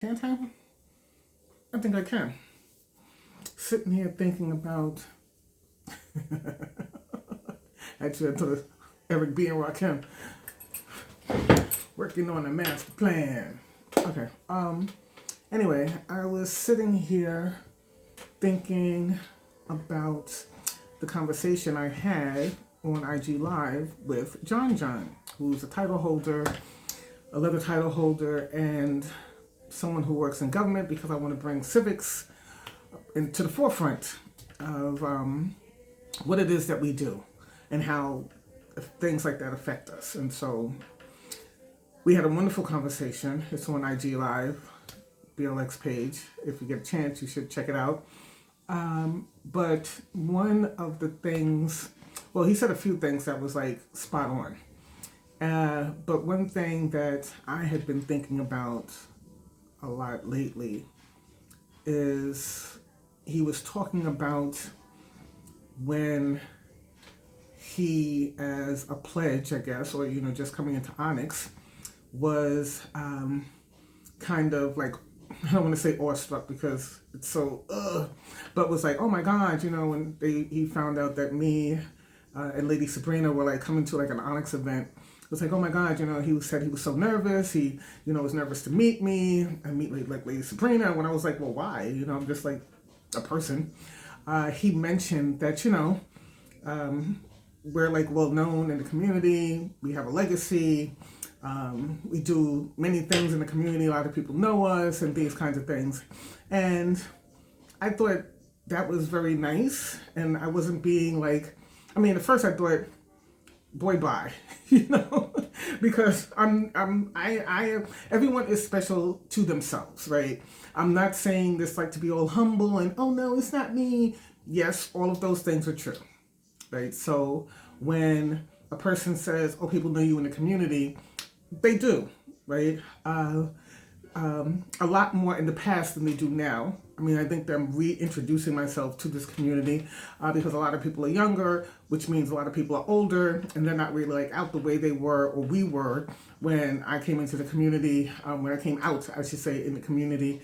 Can't I? I think I can. Sitting here thinking about. Actually, I told Eric B. and Rakim working on a master plan. Okay. Anyway, I was sitting here thinking about the conversation I had on IG Live with John, who's a title holder, a leather title holder, and someone who works in government because I want to bring civics into the forefront of what it is that we do and how things like that affect us. And so we had a wonderful conversation. It's on IG Live, BLX page. If you get a chance, you should check it out. But one of the things, well, he said a few things that was like spot on. But one thing that I had been thinking about a lot lately is he was talking about when he, as a pledge, I guess, or just coming into Onyx, was kind of like, I don't want to say awestruck because it's so but was like, oh my God, when he found out that me and Lady Sabrina were like coming to like an Onyx event. It was like, oh my God, he said he was so nervous. He, was nervous to meet me and meet like Lady Sabrina. When I was like, well, why? I'm just like a person. He mentioned that, we're like well known in the community. We have a legacy. We do many things in the community. A lot of people know us and these kinds of things. And I thought that was very nice. And I wasn't being like, at first I thought, boy, bye, because everyone is special to themselves, right? I'm not saying this like to be all humble and, oh no, it's not me. Yes, all of those things are true, right? So when a person says, oh, people know you in the community, they do, right? A lot more in the past than they do now. I think that I'm reintroducing myself to this community because a lot of people are younger, which means a lot of people are older, and they're not really like out the way they were or we were when I came into the community, when I came out, I should say, in the community.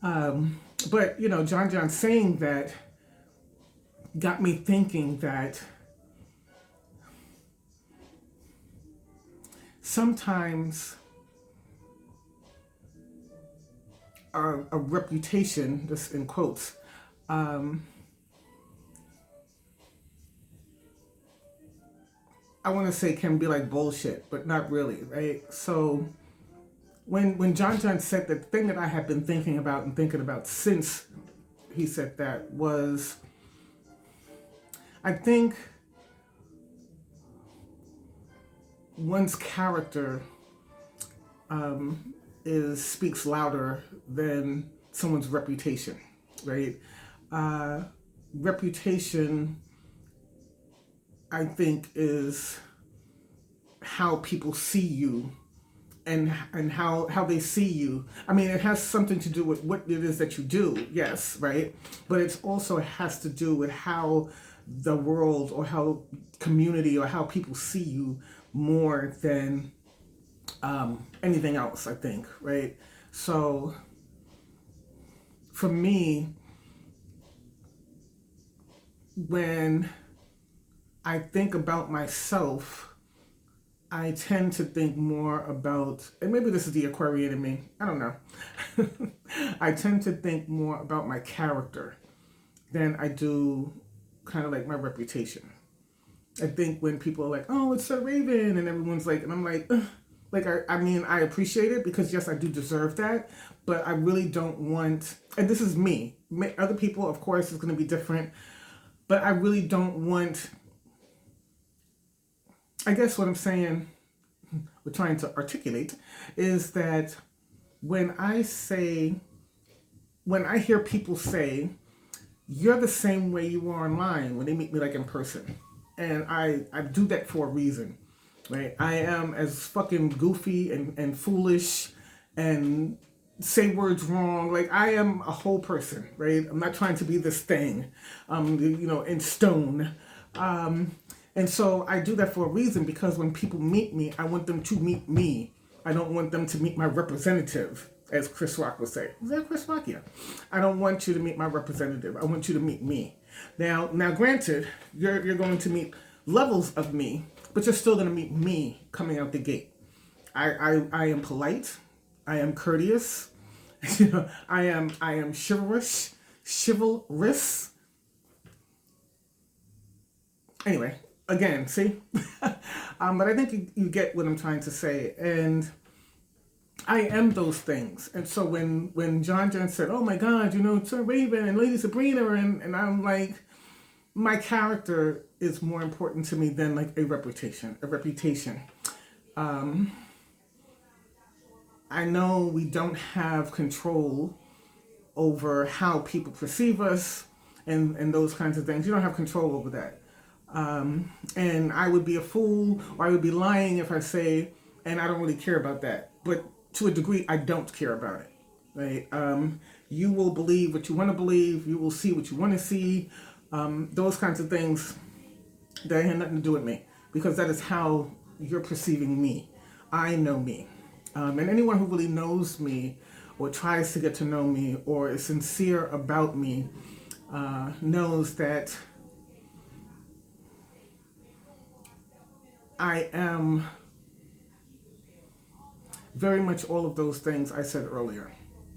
But, John saying that got me thinking that sometimes a reputation, just in quotes, I want to say can be like bullshit, but not really, right? So when John said the thing that I had been thinking about and thinking about since he said that was, I think one's character speaks louder than someone's reputation, right? Reputation, I think, is how people see you and how they see you. It has something to do with what it is that you do, yes, right? But it also has to do with how the world or how community or how people see you more than anything else, I think, right? So for me, when I think about myself, I tend to think more about, and maybe this is the Aquarian in me, I don't know. I tend to think more about my character than I do kind of like my reputation. I think when people are like, oh, it's Sir Raven, and everyone's like, and I'm like, ugh. I appreciate it because yes, I do deserve that, but I really don't want, and this is me. Other people, of course, is going to be different, but I really don't want, I guess what I'm saying, we're trying to articulate, is that when I hear people say, you're the same way you are online when they meet me like in person. And I do that for a reason. Right, I am as fucking goofy and foolish and say words wrong. Like I am a whole person, right? I'm not trying to be this thing, in stone. And so I do that for a reason because when people meet me, I want them to meet me. I don't want them to meet my representative. as Chris Rock would say. Is that Chris Rock? Yeah. I don't want you to meet my representative. I want you to meet me. Now, granted, you're going to meet levels of me, but you're still going to meet me coming out the gate. I am polite. I am courteous. I am chivalrous. Anyway, again, see? But I think you get what I'm trying to say. And I am those things. And so when John Jen said, oh my God, Sir Raven and Lady Sabrina, and I'm like, my character is more important to me than like a reputation. I know we don't have control over how people perceive us and those kinds of things. You don't have control over that. And I would be a fool or I would be lying if I say, and I don't really care about that. But to a degree, I don't care about it. Right? You will believe what you want to believe. You will see what you want to see. Those kinds of things, that have nothing to do with me. Because that is how you're perceiving me. I know me. And anyone who really knows me or tries to get to know me or is sincere about me knows that I am very much all of those things I said earlier,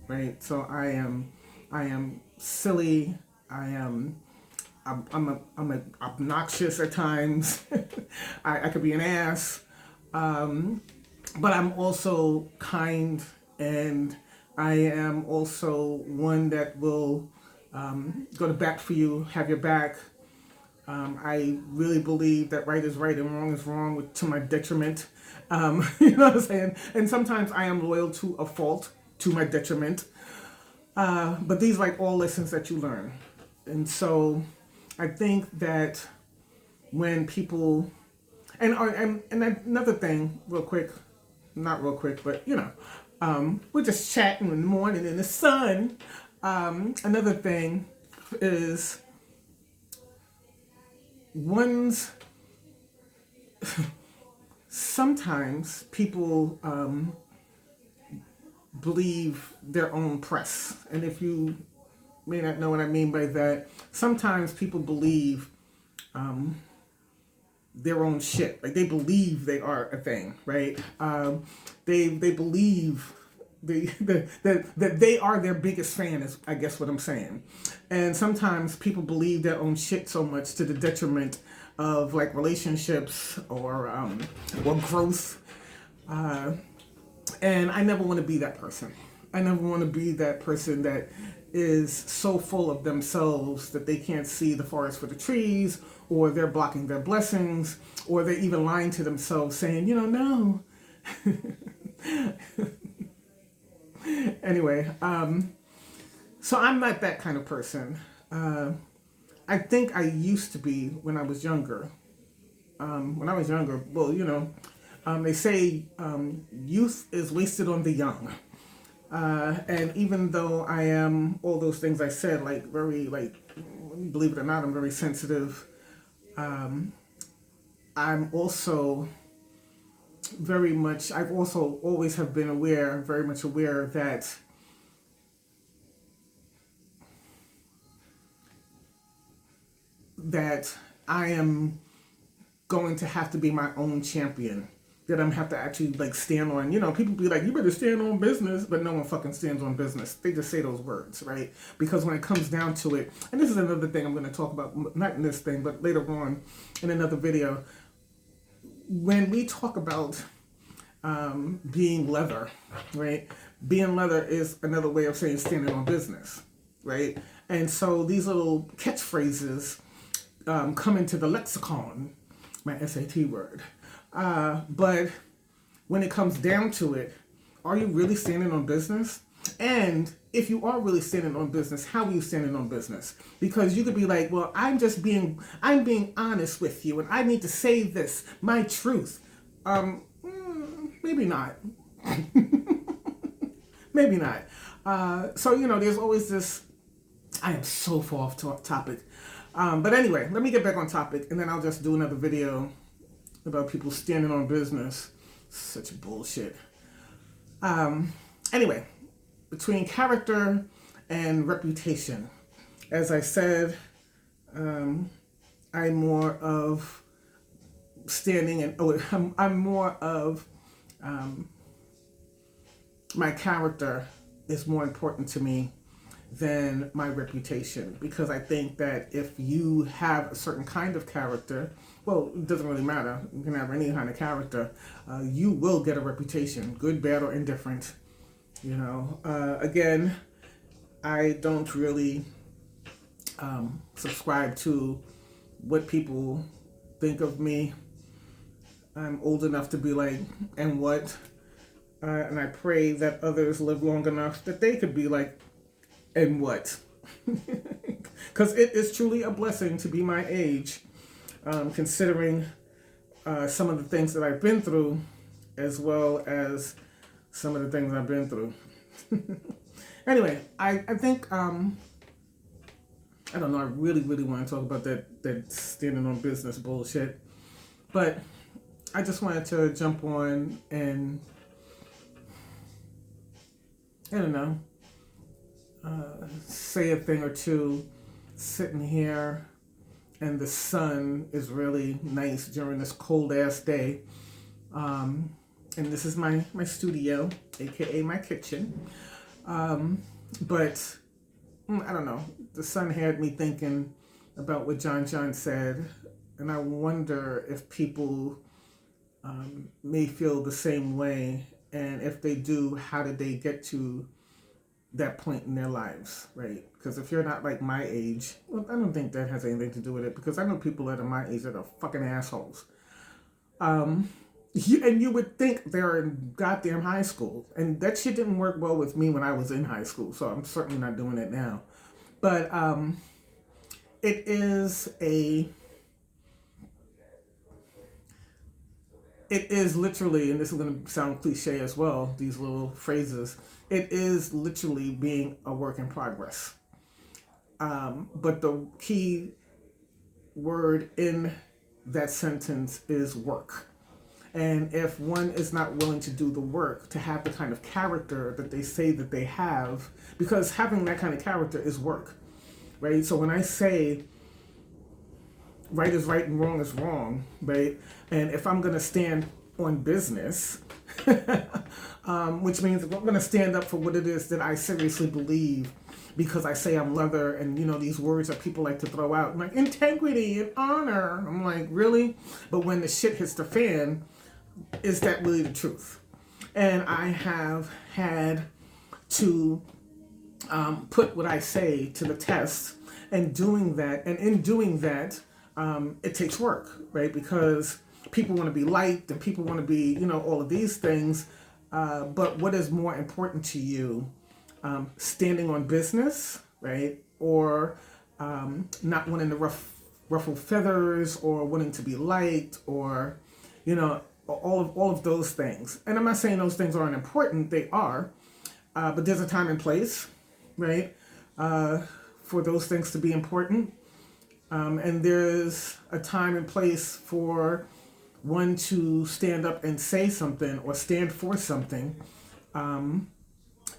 right? So I am silly. I'm obnoxious at times. I could be an ass. But I'm also kind, and I am also one that will go to bat for you, have your back. I really believe that right is right and wrong is wrong to my detriment. You know what I'm saying? And sometimes I am loyal to a fault, to my detriment. But these are like all lessons that you learn. And so I think that when people, and another thing, real quick, not real quick, but we're just chatting in the morning in the sun. Another thing is sometimes people believe their own press. And if you may not know what I mean by that, sometimes people believe their own shit. Like they believe they are a thing, right? They believe that they are their biggest fan is, I guess, what I'm saying. And sometimes people believe their own shit so much to the detriment of like relationships or growth. And I never want to be that person. I never want to be that person that is so full of themselves that they can't see the forest for the trees, or they're blocking their blessings, or they're even lying to themselves saying, no. Anyway, so I'm not that kind of person. I think I used to be when I was younger. They say youth is wasted on the young. And even though I am all those things I said, like very, like, believe it or not, I'm very sensitive. I'm also very much, I've also always have been very much aware that I am going to have to be my own champion. That I'm have to actually like stand on. People be like, you better stand on business, but no one fucking stands on business. They just say those words, right? Because when it comes down to it, and this is another thing I'm going to talk about, not in this thing, but later on in another video. When we talk about being leather, right? Being leather is another way of saying standing on business, right? And so these little catchphrases come into the lexicon, my SAT word. But when it comes down to it, are you really standing on business? And if you are really standing on business, how are you standing on business? Because you could be like, well, I'm being honest with you, and I need to say this, my truth. Maybe not. Maybe not. So, there's always this, I am so far off topic. But anyway, let me get back on topic, and then I'll just do another video about people standing on business. Such bullshit. Anyway, between character and reputation. As I said, I'm more of standing and I'm more of my character is more important to me than my reputation, because I think that if you have a certain kind of character, well, it doesn't really matter. You can have any kind of character. You will get a reputation, good, bad, or indifferent. Again, I don't really subscribe to what people think of me. I'm old enough to be like, and what? And I pray that others live long enough that they could be like, and what? Because it is truly a blessing to be my age, considering some of the things that I've been through, as well as some of the things I've been through. Anyway, I think, I don't know, I really, really want to talk about that standing on business bullshit. But I just wanted to jump on and, I don't know, say a thing or two, sitting here, and the sun is really nice during this cold ass day. And this is my studio, aka my kitchen. But I don't know, the sun had me thinking about what John said, and I wonder if people may feel the same way, and if they do, how did they get to that point in their lives, right? Because if you're not like my age, well, I don't think that has anything to do with it, because I know people that are my age that are fucking assholes. And you would think they're in goddamn high school, and that shit didn't work well with me when I was in high school, so I'm certainly not doing it now. But it is literally, and this is going to sound cliche as well, these little phrases, it is literally being a work in progress. But the key word in that sentence is work. And if one is not willing to do the work, to have the kind of character that they say that they have, because having that kind of character is work, right? So when I say right is right and wrong is wrong, right? And if I'm going to stand on business, which means if I'm going to stand up for what it is that I seriously believe, because I say I'm leather, and these words that people like to throw out, like integrity and honor. I'm like, really? But when the shit hits the fan, is that really the truth? And I have had to put what I say to the test, and in doing that, it takes work, right? Because people want to be liked, and people want to be, all of these things. But what is more important to you? Standing on business, right? Or not wanting to ruffle feathers, or wanting to be liked, or, all of those things. And I'm not saying those things aren't important. They are. But there's a time and place, right? For those things to be important. And there's a time and place for one to stand up and say something, or stand for something, and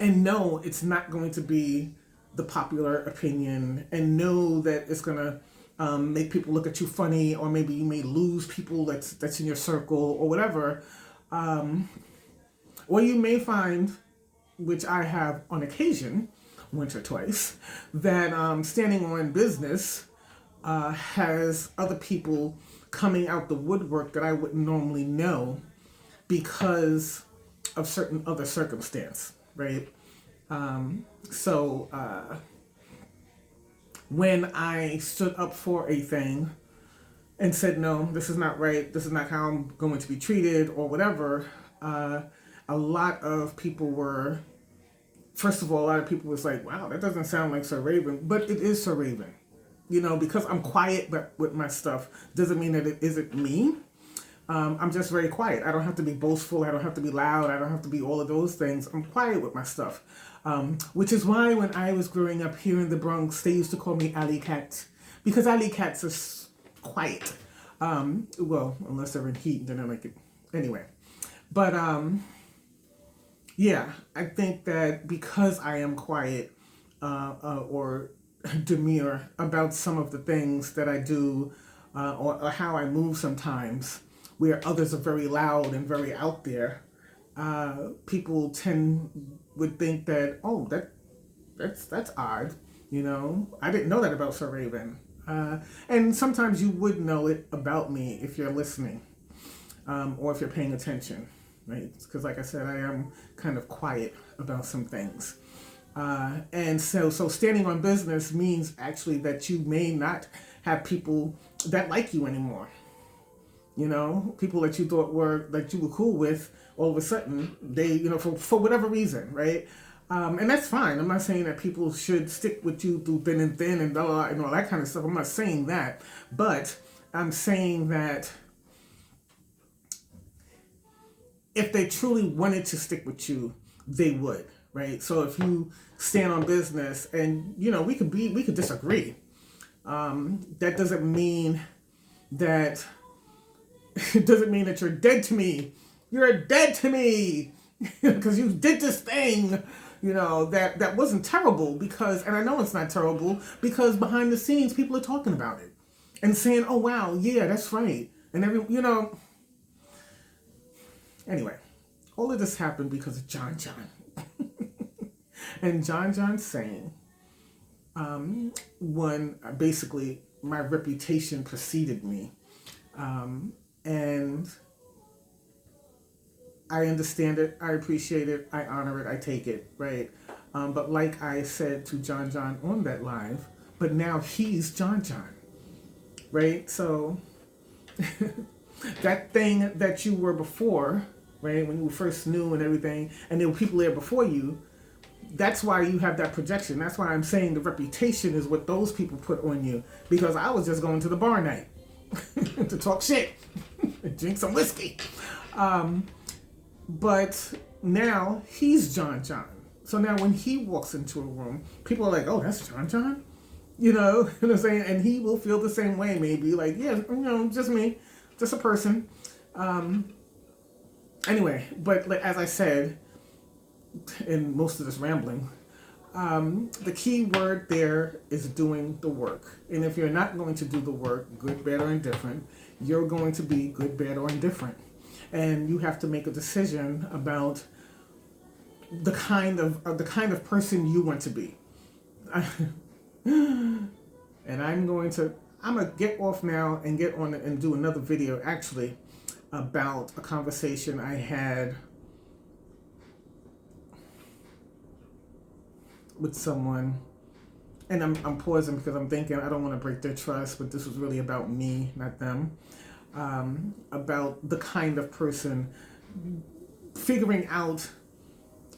know it's not going to be the popular opinion, and know that it's going to make people look at you funny, or maybe you may lose people that's in your circle, or whatever. Or you may find, which I have on occasion, once or twice, that standing on business has other people coming out the woodwork that I wouldn't normally know, because of certain other circumstance, right? So when I stood up for a thing and said, no, this is not right, this is not how I'm going to be treated, or whatever, a lot of people were, first of all, a lot of people was like, wow, that doesn't sound like Sir Raven, but it is Sir Raven. Because I'm quiet but with my stuff doesn't mean that it isn't me. I'm just very quiet. I don't have to be boastful. I don't have to be loud. I don't have to be all of those things. I'm quiet with my stuff. Which is why when I was growing up here in the Bronx, they used to call me Alley Cat, because alley cats are quiet. Well, unless they're in heat, then I like it. Anyway. But yeah, I think that because I am quiet or demure about some of the things that I do or how I move sometimes, where others are very loud and very out there, people would think that, oh, that's odd. I didn't know that about Sir Raven. And sometimes you would know it about me if you're listening or if you're paying attention, right? Because, like I said, I am kind of quiet about some things. And so standing on business means actually that you may not have people that like you anymore. People that you thought that you were cool with, all of a sudden they, for whatever reason, right? And that's fine. I'm not saying that people should stick with you through thin and thin and blah, blah, and all that kind of stuff. I'm not saying that, but I'm saying that if they truly wanted to stick with you, they would, right? So if you stand on business, and we could disagree. That doesn't mean that it doesn't mean that you're dead to me. You're dead to me because you did this thing, that wasn't terrible, because, and I know it's not terrible because behind the scenes people are talking about it and saying, "Oh wow, yeah, that's right," and Anyway, all of this happened because of John John. And John saying, when basically my reputation preceded me. And I understand it, I appreciate it, I honor it, I take it, right? But like I said to John John on that live, but now he's John John, right? So that thing that you were before, right, when you first knew and everything, and there were people there before you, that's why you have that projection. That's why I'm saying the reputation is what those people put on you. Because I was just going to the bar night to talk shit, drink some whiskey. But now he's John John. So now when he walks into a room, people are like, "Oh, that's John John?" You know what I'm saying? And he will feel the same way, maybe. Like, yeah, just me, just a person. Anyway, but as I said, in most of this rambling, the key word there is doing the work. And if you're not going to do the work, good, bad, or indifferent, you're going to be good, bad, or indifferent. And you have to make a decision about the kind of person you want to be. And I'm gonna get off now and get on and do another video actually about a conversation I had with someone, and I'm pausing because I'm thinking I don't want to break their trust, but this was really about me, not them. About the kind of person, figuring out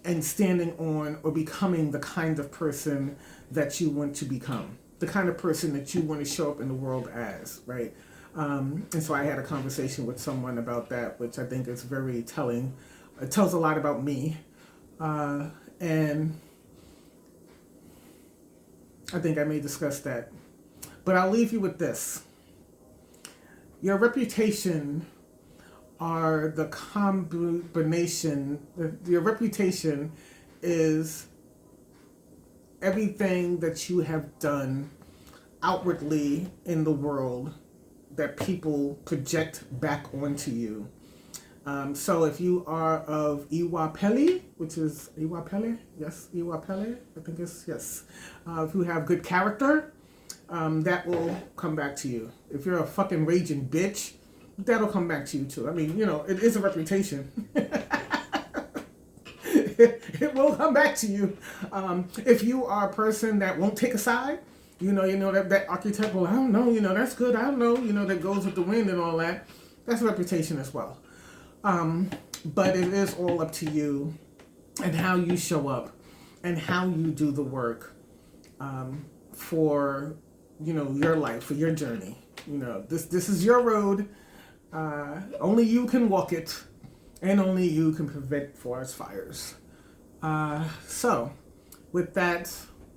and standing on or becoming the kind of person that you want to become, the kind of person that you want to show up in the world as, right? And so I had a conversation with someone about that, which I think is very telling. It tells a lot about me. And I think I may discuss that. But I'll leave you with this. Your reputation are the combination, your reputation is everything that you have done outwardly in the world that people project back onto you. So if you are of Iwapele, which is Iwapele, yes, Iwapele, I think it's, yes. If you have good character, that will come back to you. If you're a fucking raging bitch, that'll come back to you too. I mean, it is a reputation. It will come back to you. If you are a person that won't take a side, that archetype, well, I don't know, that's good, I don't know, that goes with the wind and all that, that's a reputation as well. But it is all up to you and how you show up and how you do the work for, your life, for your journey. This is your road. Only you can walk it, and only you can prevent forest fires. So, with that,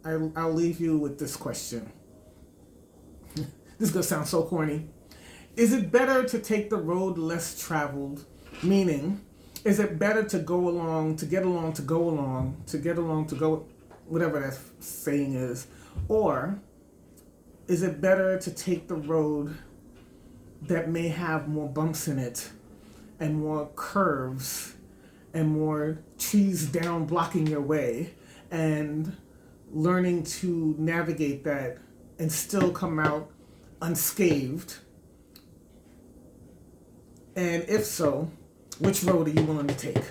I'll leave you with this question. This is going to sound so corny. Is it better to take the road less traveled, meaning Is it better to go along, to get along, to go along, to get along, to go, whatever that saying is? Or is it better to take the road that may have more bumps in it and more curves and more trees down blocking your way, and learning to navigate that and still come out unscathed? And if so, which road are you willing to take?